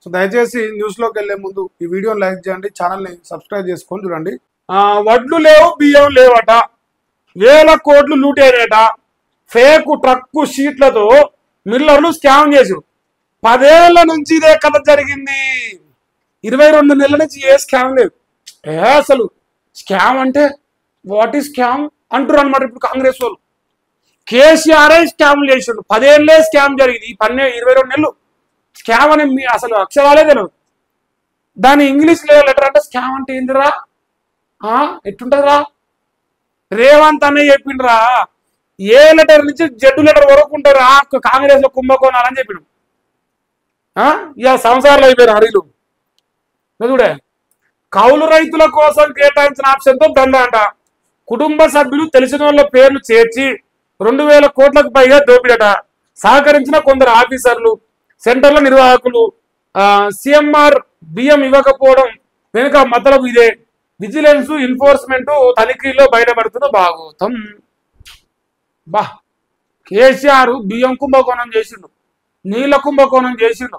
So దయచేసి న్యూస్లోకి వెళ్లే ముందు ఈ వీడియోని లైక్ చేయండి, ఛానల్ని సబ్స్క్రైబ్ చేసుకొని చూడండి. వడ్లు లేవు, బియ్యం లేవట, వేల కోట్లు లూటేరేట, ఫేక్ ట్రక్కు షీట్లతో మిల్లర్లు స్కామ్ చేసారు. 10 ఏళ్ల నుంచి ఇదే కథ జరిగింది. 22 నెలల నుంచి ఏ స్కామ్ లేదు. అసలు స్కామ్ అంటే వాట్ ఈస్ స్కామ్ అంటారు అనమాట. ఇప్పుడు కాంగ్రెస్ వాళ్ళు కేసీఆర్ స్కామ్ చేసిండు. 10 ఏళ్ళే స్కామ్ జరిగింది. ఈ 22 నెలలు స్కామ్ అనే అసలు అక్షరాలే తెలియదు. దాని ఇంగ్లీష్ లెటర్ అంటే స్కామ్ అంటే ఏందిరా, ఎట్టుంటదిరా? రేవంత్ అనే చెప్పిండ్రా, ఏ లెటర్ నుంచి జడ్డు లెటర్ వరకు ఉంటారా కాంగ్రెస్ లో కుంభకోణాలని చెప్పిండు. ఇక సంవత్సరాలు అయిపోయారు హరీలు చూడే. కౌలు రైతుల కోసం కేటాయించిన ఆప్షన్తో దండ అంట. కుటుంబ సభ్యులు తెలిసిన వాళ్ళ పేర్లు చేర్చి 2000 కోట్లకు పైగా దోపిడట. సహకరించిన కొందరు ఆఫీసర్లు, సెంటర్ల నిర్వాహకులు. సిఎంఆర్ బియ్యం ఇవ్వకపోవడం వెనుక మతలబు ఇదే. విజిలెన్స్ ఎన్ఫోర్స్మెంట్ తనిఖీల్లో బయటపడుతున్న భాగోతం. బా, కేసీఆర్ బియ్యం కుంభకోణం చేసిండు, నీళ్ళ కుంభకోణం చేసిండు,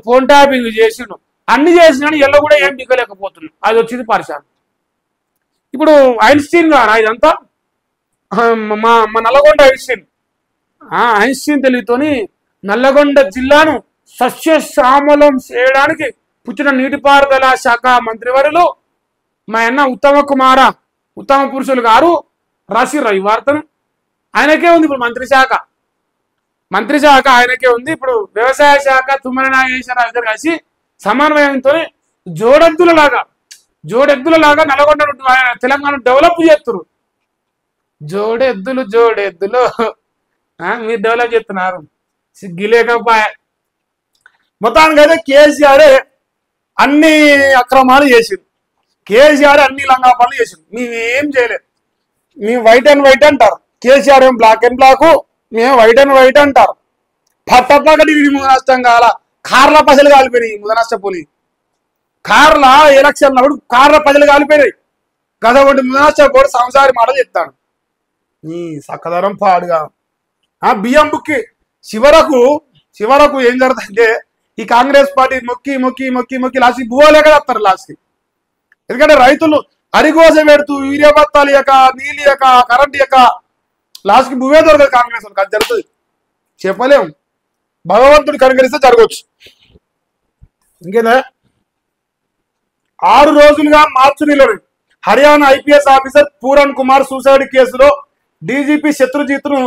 ఫోన్ ట్యాపింగ్ చేసిండు, అన్ని చేసినాడు. ఎల్ల కూడా ఏం దిగలేకపోతున్నాడు. అది వచ్చింది పరిశాన్. ఇప్పుడు ఐన్స్టీన్ గారా ఇదంతా? మా నల్లగొండ ఐన్స్టీన్ తెలివితోని నల్లగొండ జిల్లాను సస్యశ్యామలం చేయడానికి పుట్టిన నీటిపారుదల శాఖ మంత్రివర్యులు మా అన్న ఉత్తమ పురుషులు గారు రాసిర్రు ఈ వార్తను. ఆయనకే ఉంది ఇప్పుడు మంత్రి శాఖ ఆయనకే ఉంది. ఇప్పుడు వ్యవసాయ శాఖ తుమ్మల నాగేశ్వరరావు ఇద్దరు కలిసి సమన్వయంతో జోడెద్దుల లాగా నల్గొండ తెలంగాణ డెవలప్ చేస్తున్నారు. జోడెద్దులు మీరు డెవలప్ చేస్తున్నారు, సిగ్గిలేకపోయా. మొత్తానికి అయితే కేసీఆర్ అన్ని అక్రమాలు చేసిండు, కేసీఆర్ అన్ని లంగా పనులు చేసిండు. మేమేం చేయలేదు. మేము వైట్ అండ్ వైట్ అంటారు, కేసీఆర్ ఏం బ్లాక్ అండ్ బ్లాక్, మేము వైట్ అండ్ వైట్ అంటారు. పట్టపక్కటి ముద నష్టం కాల, కార్ల పసలు కాలిపోయినాయి. ముద నష్టపోలి కార్ల ఎలక్షన్ అప్పుడు కార్ల పసలు కాలిపోయినాయి కదా. ఒకటి ముద నష్టపోడు సంసారి మాట చెప్తాను. నీ సక్కదనం పాడుగా. బియ్యం బుక్కి చివరకు ఏం జరుగుతుందంటే ఈ కాంగ్రెస్ పార్టీ మొక్కి మొక్కి మొక్కి మొక్కి లాస్ట్కి బువ్వలేక వస్తారు లాస్ట్కి. ఎందుకంటే రైతులు అరిగోస పెడుతూ యూరియా బత్తాలు ఇక నీళ్ళు ఇక కరెంట్ ఇక లాస్ట్కి బువ్వే దొరకదు కాంగ్రెస్ వాళ్ళకి. అది జరుగుతుంది, చెప్పలేము. భగవంతుడు కనుగరిస్తే జరగవచ్చు. ఇంకేదా 6 రోజులుగా మార్చి నెలలో Haryana IPS officer Puran Kumar suicide కేసులో డీజీపీ శత్రుజిత్ను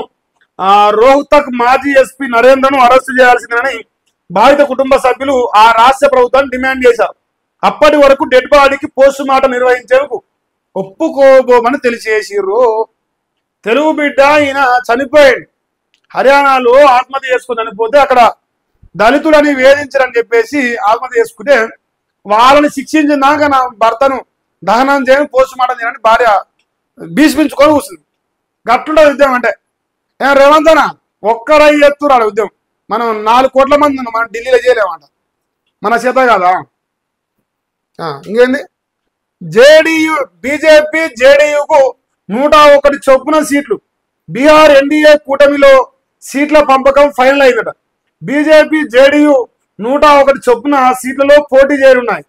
రోహ్తక్ మాజీ ఎస్పీ నరేంద్రను అరెస్టు చేయాల్సిందని బాధిత కుటుంబ సభ్యులు ఆ రాష్ట్ర ప్రభుత్వాన్ని డిమాండ్ చేశారు. అప్పటి వరకు డెడ్ బాడీకి పోస్ట్ మార్టం నిర్వహించేందుకు ఒప్పుకోబోమని తెలియజేసిర్రు. తెలుగు బిడ్డ ఈయన చనిపోయాడు, హర్యానాలో ఆత్మహత్య చేసుకుని చనిపోతే అక్కడ దళితులని వేధించరని చెప్పేసి ఆత్మహత్య చేసుకుంటే వాళ్ళని శిక్షించినాక నా భర్తను దహనం చేయని పోస్ట్ మార్టం చేయని భార్య భీష్మించుకొని కూర్చుంది. గట్లుండదు ఉద్యమం అంటే. రేవంత్ అన్న ఒక్కరై ఎత్తురాడు ఉద్యమం. మనం 4 కోట్ల మంది ఉన్నాం, మనం ఢిల్లీలో చేయలేమంట, మన చేత కదా. ఇంకేంది, బీజేపీ జేడీయూకు 101 చొప్పున సీట్లు. బీహార్ ఎన్డీఏ కూటమిలో సీట్ల పంపకం ఫైనల్ అయిందట. బీజేపీ జేడీయూ 101 చొప్పున సీట్లలో పోటీ చేయనున్నాయి.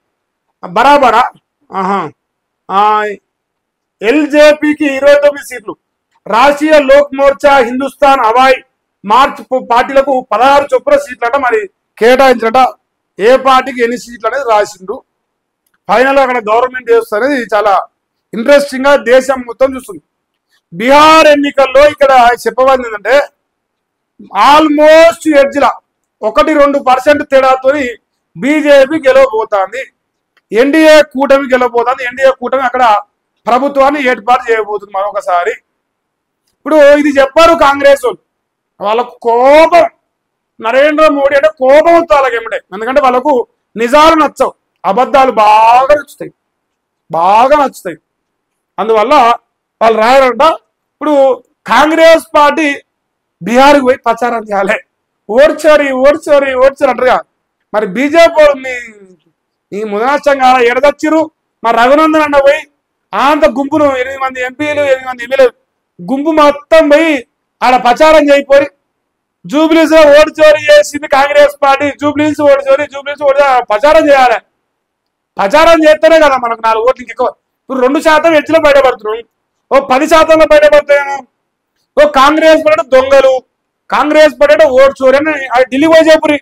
బరాబరా. ఎల్జేపీకి 29 సీట్లు. రాష్ట్రీయ లోక్ మోర్చా, హిందుస్థాన్ అవాయ్ మార్చ్ పార్టీలకు 16 చొప్పున సీట్లట మరి కేటాయించట. ఏ పార్టీకి ఎన్ని సీట్లు అనేది రాసిండు. ఫైనల్ అక్కడ గవర్నమెంట్ చేస్తుంది. చాలా ఇంట్రెస్టింగ్ గా దేశం మొత్తం చూస్తుంది. బీహార్ ఎన్నికల్లో ఇక్కడ చెప్పబడింది ఏంటంటే ఆల్మోస్ట్ ఎడ్జ్ల 1-2% తేడాతో బీజేపీ గెలవబోతోంది, ఎన్డీఏ కూటమి గెలవబోతోంది. ఎన్డీఏ కూటమి అక్కడ ప్రభుత్వాన్ని ఏర్పాటు చేయబోతుంది మరొకసారి. ఇప్పుడు ఇది చెప్పారు కాంగ్రెస్ వాళ్ళకు కోపం. నరేంద్ర మోడీ అంటే కోపం వస్తుంది వాళ్ళకి ఏమిటే. ఎందుకంటే వాళ్ళకు నిజాలు నచ్చవు, అబద్ధాలు బాగా నచ్చుతాయి. అందువల్ల వాళ్ళు రాయారంట. ఇప్పుడు కాంగ్రెస్ పార్టీ బీహార్కి పోయి ప్రచారం చేయాలి. ఓడ్చోరి అంటారుగా. మరి బీజేపీ ఈ ముదనష్టంగా ఎడదచ్చిరు. మరి రఘునందన్ అన్న పోయి అంత గుంపును 8 మంది ఎంపీలు 8 మంది ఎమ్మెల్యేలు గుంపు మొత్తం పోయి ఆడ ప్రచారం చేయిపోయి జూబ్లీస్ లో ఓటు చోరీ చేసింది కాంగ్రెస్ పార్టీ. జూబ్లీస్ ఓటు చోరీ, జూబ్లీస్ ఓటు ప్రచారం చేయాలి. ప్రచారం చేస్తేనే కదా మనకు 4 ఓట్లు ఎక్కువ. ఇప్పుడు 2% హెచ్చులో బయటపడుతున్నాం, ఓ 10%లో బయటపడతాయేమో. ఓ కాంగ్రెస్ పార్టీ దొంగలు, కాంగ్రెస్ పార్టీ ఓటు చోరీ అని ఢిల్లీ పోయి చెప్పురి.